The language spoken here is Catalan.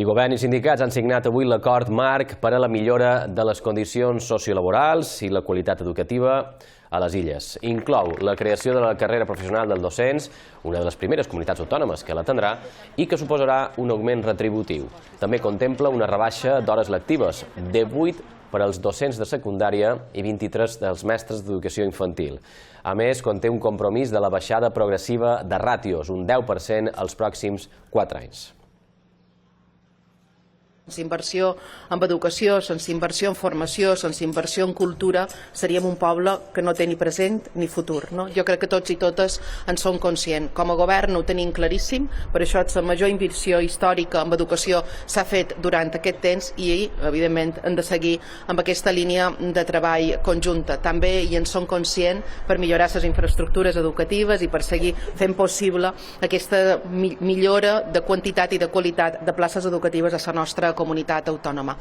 I govern i sindicats han signat avui l'acord marc per a la millora de les condicions sociolaborals i la qualitat educativa a les Illes. Inclou la creació de la carrera professional del docents, una de les primeres comunitats autònomes que la tindrà, i que suposarà un augment retributiu. També contempla una rebaixa d'hores lectives, de 8 per als docents de secundària i 23 dels mestres d'educació infantil. A més, conté un compromís de la baixada progressiva de ràtios, un 10% als pròxims 4 anys. Sense inversió en educació, sense inversió en formació, sense inversió en cultura, seríem un poble que no té ni present ni futur. Jo crec que tots i totes en som conscients. Com a govern ho tenim claríssim, per això la major inversió històrica en educació s'ha fet durant aquest temps i, evidentment, hem de seguir amb aquesta línia de treball conjunta. També hi en som conscients per millorar les infraestructures educatives i per seguir fent possible aquesta millora de quantitat i de qualitat de places educatives a la nostra comunitat autònoma.